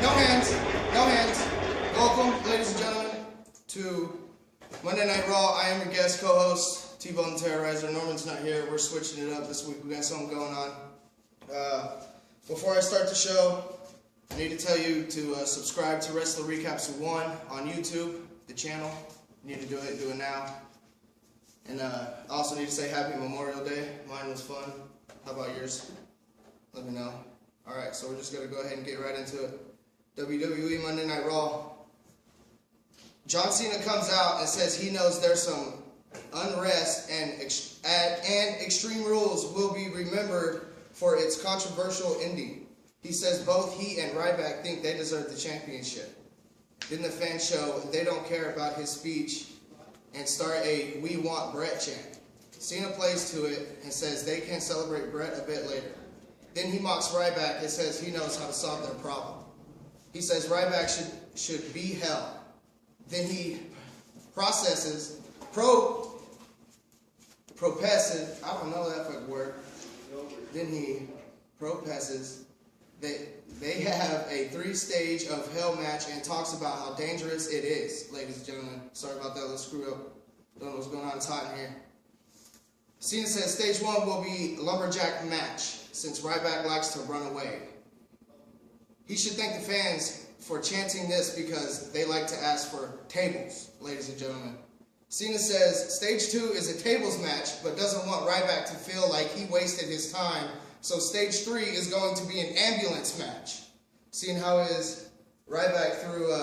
No hands. No hands. Welcome, ladies and gentlemen, to Monday Night Raw. I am your guest co-host, T-Bone the Terrorizer. Norman's not here. We're switching it up this week. We got something going on. Before I start the show, I need to tell you to subscribe to Wrestler Recaps 1 on YouTube, the channel. You need to do it now. And I also need to say Happy Memorial Day. Mine was fun. How about yours? Let me know. Alright, so we're just going to go ahead and get right into it. WWE Monday Night Raw. John Cena comes out and says he knows there's some unrest and Extreme Rules will be remembered for its controversial ending. He says both he and Ryback think they deserve the championship. Then the fans show they don't care about his speech and start a "We Want Brett" chant. Cena plays to it and says they can celebrate Brett a bit later. Then he mocks Ryback and says he knows how to solve their problem. He says Ryback should be hell. Then he propesses, I don't know that fucking word. Then he propesses they have a 3-stage of hell match and talks about how dangerous it is. Ladies and gentlemen, sorry about that little screw up. Don't know what's going on, it's hot in here. Cena says stage 1 will be lumberjack match since Ryback likes to run away. He should thank the fans for chanting this because they like to ask for tables, ladies and gentlemen. Cena says stage 2 is a tables match but doesn't want Ryback to feel like he wasted his time, so stage 3 is going to be an ambulance match. Seeing how his Ryback threw,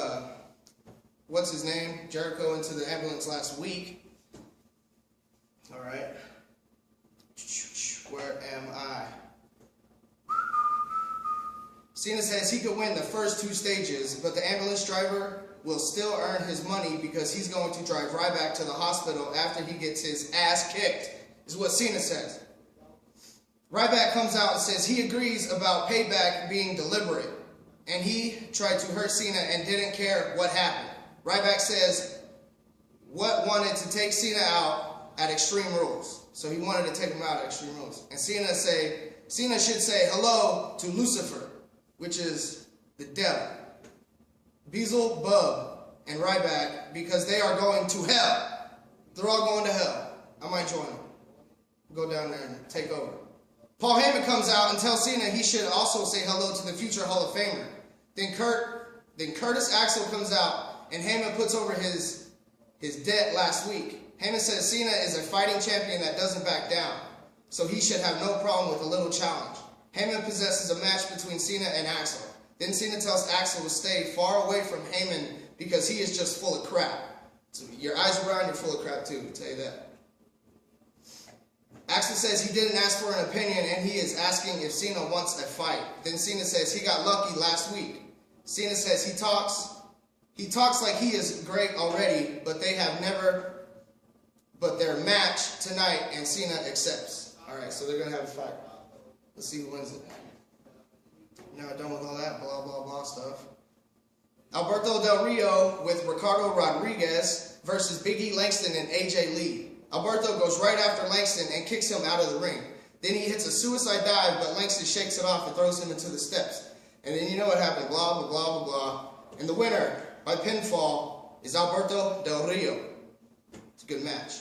what's his name, Jericho into the ambulance last week. Alright. Where am I? Cena says he could win the first 2 stages, but the ambulance driver will still earn his money because he's going to drive Ryback to the hospital after he gets his ass kicked, is what Cena says. Ryback comes out and says he agrees about Payback being deliberate, and he tried to hurt Cena and didn't care what happened. Ryback says what wanted to take Cena out at Extreme Rules. So he wanted to take him out at Extreme Rules. And Cena should say hello to Lucifer, which is the devil. Beazle, Bub, and Ryback, because they are going to hell. They're all going to hell. I might join them. Go down there and take over. Paul Heyman comes out and tells Cena he should also say hello to the future Hall of Famer. Then Curtis Axel comes out and Heyman puts over his debt last week. Heyman says Cena is a fighting champion that doesn't back down, so he should have no problem with a little challenge. Heyman possesses a match between Cena and Axel. Then Cena tells Axel to stay far away from Heyman because he is just full of crap. So your eyes around, you're full of crap too, I'll tell you that. Axel says he didn't ask for an opinion and he is asking if Cena wants a fight. Then Cena says he got lucky last week. Cena says he talks like he is great already, but their match tonight and Cena accepts. Alright, so they're going to have a fight. Let's see who wins it. Now done with all that blah blah blah stuff. Alberto Del Rio with Ricardo Rodriguez versus Big E Langston and AJ Lee. Alberto goes right after Langston and kicks him out of the ring. Then he hits a suicide dive, but Langston shakes it off and throws him into the steps. And then you know what happened, blah, blah, blah, blah, blah. And the winner, by pinfall, is Alberto Del Rio. It's a good match.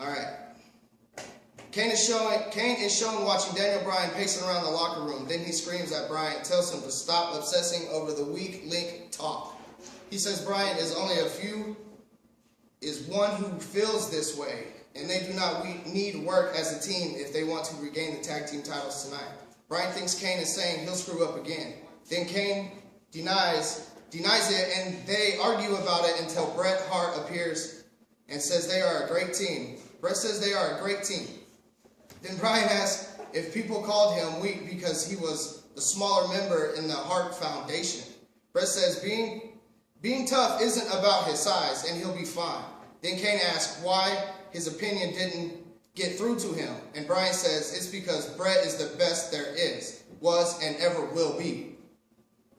Alright. Kane is shown watching Daniel Bryan pacing around the locker room. Then he screams at Bryan, tells him to stop obsessing over the weak link talk. He says Bryan is one who feels this way, and they do not need work as a team if they want to regain the tag team titles tonight. Bryan thinks Kane is saying he'll screw up again. Then Kane denies it, and they argue about it until Bret Hart appears and says they are a great team. Bret says they are a great team. Then Bryan asks if people called him weak because he was the smaller member in the Hart Foundation. Bret says being tough isn't about his size and he'll be fine. Then Kane asks why his opinion didn't get through to him. And Bryan says it's because Bret is the best there is, was, and ever will be.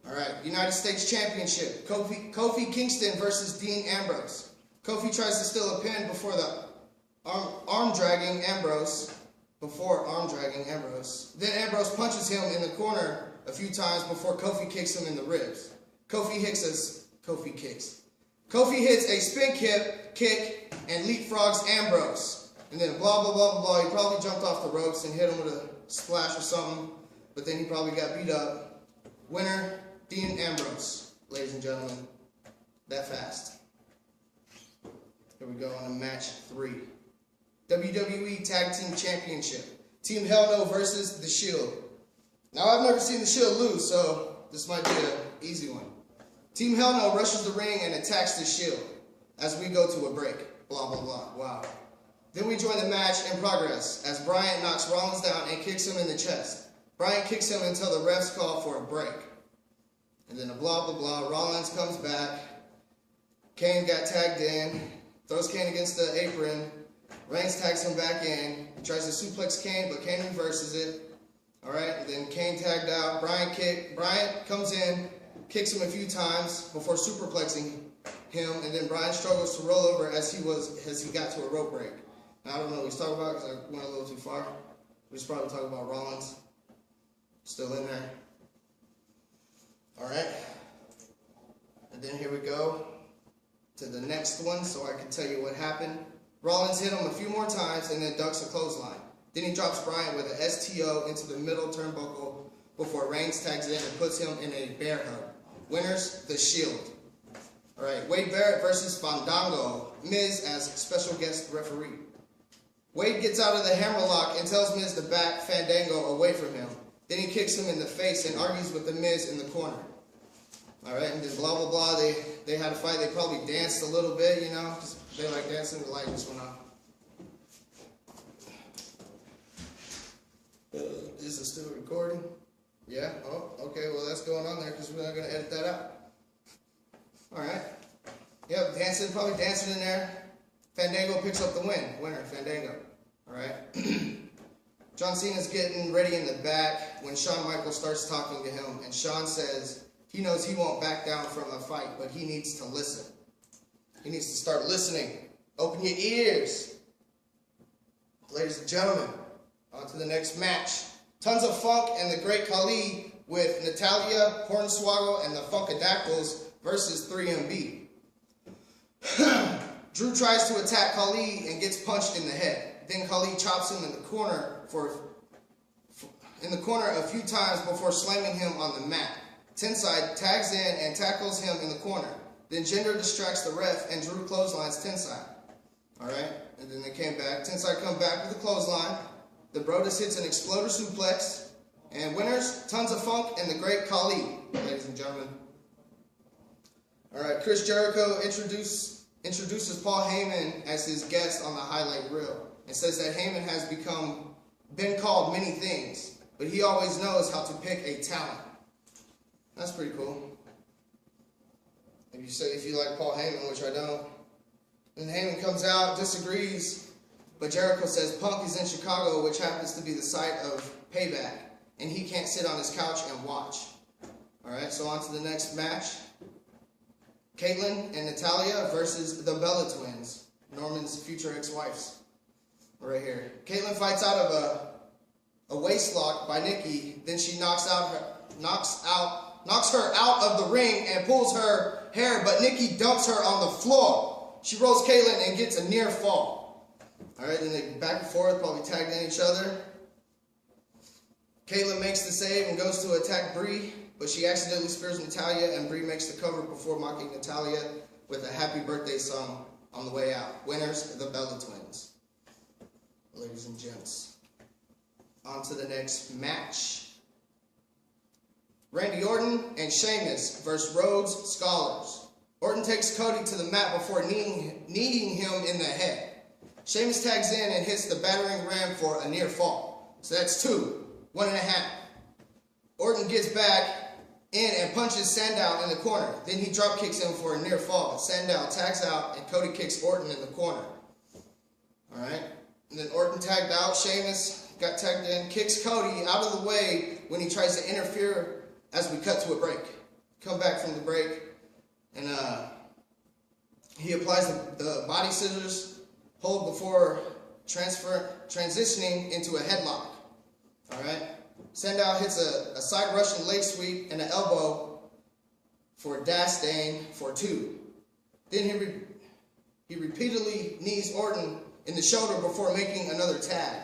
Alright, United States Championship. Kofi Kingston versus Dean Ambrose. Kofi tries to steal a pin before arm dragging Ambrose. Then Ambrose punches him in the corner a few times before Kofi kicks him in the ribs. Kofi hits a spin kick and leapfrogs Ambrose. And then blah, blah, blah, blah, blah. He probably jumped off the ropes and hit him with a splash or something. But then he probably got beat up. Winner, Dean Ambrose, ladies and gentlemen. That fast. Here we go on to match 3. WWE Tag Team Championship. Team Hell No versus The Shield. Now, I've never seen The Shield lose, so this might be an easy one. Team Hell No rushes the ring and attacks The Shield as we go to a break. Blah, blah, blah. Wow. Then we join the match in progress as Bryan knocks Rollins down and kicks him in the chest. Bryan kicks him until the refs call for a break. And then a blah, blah, blah. Rollins comes back. Kane got tagged in. Throws Kane against the apron. Reigns tags him back in. He tries to suplex Kane, but Kane reverses it. Alright, and then Kane tagged out. Bryan comes in, kicks him a few times before superplexing him, and then Bryan struggles to roll over as he got to a rope break. Now, I don't know what he's talking about because I went a little too far. He's probably talking about Rollins. Still in there. Alright. And then here we go to the next one so I can tell you what happened. Rollins hit him a few more times and then ducks a clothesline. Then he drops Bryan with an STO into the middle turnbuckle before Reigns tags in and puts him in a bear hug. Winners, The Shield. Alright, Wade Barrett versus Fandango. Miz as special guest referee. Wade gets out of the hammerlock and tells Miz to back Fandango away from him. Then he kicks him in the face and argues with the Miz in the corner. Alright, and then blah, blah, blah. They had a fight. They probably danced a little bit, you know. They like dancing. The light just went off. Is it still recording? Yeah? Oh, okay. Well, that's going on there because we're not going to edit that out. Alright. Yep, probably dancing in there. Fandango picks up the win. Winner, Fandango. Alright. John Cena's getting ready in the back when Shawn Michaels starts talking to him, and Shawn says he knows he won't back down from a fight, but he needs to listen. He needs to start listening. Open your ears. Ladies and gentlemen, on to the next match. Tons of Funk and the Great Khali with Natalya, Hornswoggle, and the Funkadactyls versus 3MB. Drew tries to attack Khali and gets punched in the head. Then Khali chops him in the corner a few times before slamming him on the mat. Tenside tags in and tackles him in the corner. Then Jinder distracts the ref and Drew clotheslines Tenside. Alright, and then they came back. Tenside come back with a clothesline. The Brodus hits an exploder suplex. And winners, Tons of Funk and the Great Khali, ladies and gentlemen. Alright, Chris Jericho introduces Paul Heyman as his guest on the highlight reel and says that Heyman has been called many things, but he always knows how to pick a talent. That's pretty cool. If you like Paul Heyman, which I don't. And Heyman comes out, disagrees, but Jericho says Punk is in Chicago, which happens to be the site of Payback, and he can't sit on his couch and watch. Alright, so on to the next match. Caitlyn and Natalya versus the Bella Twins, Norman's future ex-wives. Right here. Caitlyn fights out of a waist lock by Nikki, then she knocks her out of the ring and pulls her hair, but Nikki dumps her on the floor. She rolls Caitlyn and gets a near fall. Alright, then they back and forth, probably tagged in each other. Caitlyn makes the save and goes to attack Brie, but she accidentally spears Natalya, and Brie makes the cover before mocking Natalya with a happy birthday song on the way out. Winners, the Bella Twins. Ladies and gents. On to the next match. Randy Orton and Sheamus versus Rhodes Scholars. Orton takes Cody to the mat before kneeing him in the head. Sheamus tags in and hits the battering ram for a near fall. So that's 2. 1.5. Orton gets back in and punches Sandow in the corner. Then he drop kicks him for a near fall. Sandow tags out and Cody kicks Orton in the corner. Alright. And then Orton tagged out. Sheamus got tagged in. Kicks Cody out of the way when he tries to interfere as we cut to a break. Come back from the break. And he applies the body scissors hold before transitioning into a headlock. Alright. Sandow hits a side Russian leg sweep and an elbow for a dash Dane for 2. Then he repeatedly knees Orton in the shoulder before making another tag.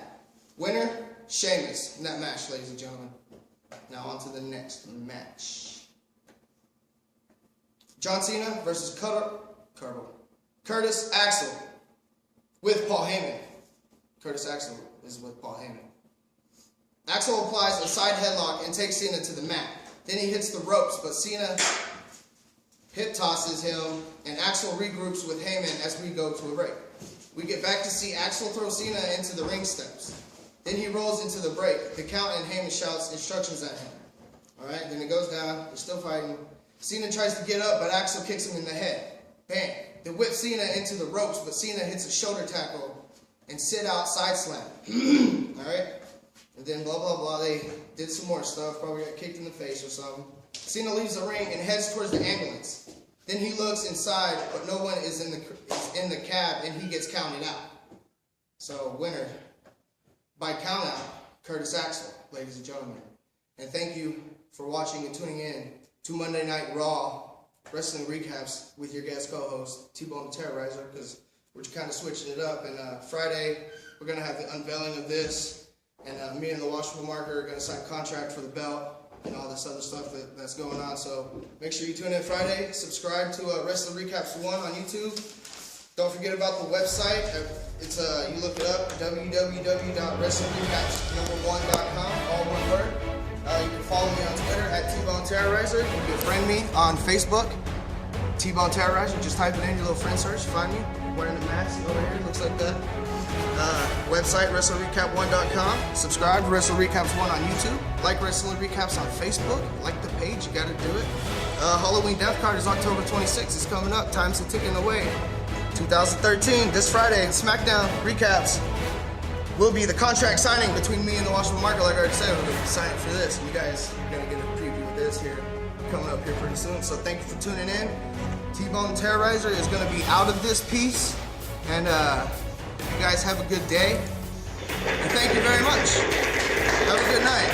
Winner, Sheamus in that match, ladies and gentlemen. Now on to the next match. John Cena versus Curtis Axel with Paul Heyman. Curtis Axel is with Paul Heyman. Axel applies a side headlock and takes Cena to the mat. Then he hits the ropes, but Cena hip tosses him, and Axel regroups with Heyman as we go to a break. We get back to see Axel throw Cena into the ring steps. Then he rolls into the break. The count, and Heyman shouts instructions at him. Alright, then it goes down. They're still fighting. Cena tries to get up, but Axel kicks him in the head. Bam. They whip Cena into the ropes, but Cena hits a shoulder tackle and sit out side slam. Alright? And then blah, blah, blah. They did some more stuff. Probably got kicked in the face or something. Cena leaves the ring and heads towards the ambulance. Then he looks inside, but no one is in the cab, and he gets counted out. So, winner by count out, Curtis Axel, ladies and gentlemen. And thank you for watching and tuning in to Monday Night Raw Wrestling Recaps with your guest co-host, T-Bone the Terrorizer, because we're kind of switching it up. And Friday, we're going to have the unveiling of this, and me and the Washable Marker are going to sign a contract for the belt and all this other stuff that's going on. So make sure you tune in Friday. Subscribe to Wrestling Recaps 1 on YouTube. Don't forget about the website. It's you look it up, www.wrestlingrecaps1.com, all one word. You can follow me on Twitter at T-Bone Terrorizer. You can friend me on Facebook, T-Bone Terrorizer. Just type it in your little friend search, find me. I'm wearing a mask over here, looks like that. Website, WrestlingRecaps1.com. Subscribe to Wrestling Recaps 1 on YouTube. Like Wrestling Recaps on Facebook. Like the page, you gotta do it. Halloween Death Card is October 26th. It's coming up. Time's ticking away. 2013, this Friday, SmackDown Recaps will be the contract signing between me and the Washable Marker. Like I already said, we're going to be signing for this. You guys are going to get a preview of this here, coming up here pretty soon. So thank you for tuning in. T-Bone Terrorizer is going to be out of this piece. And you guys have a good day. And thank you very much. Have a good night.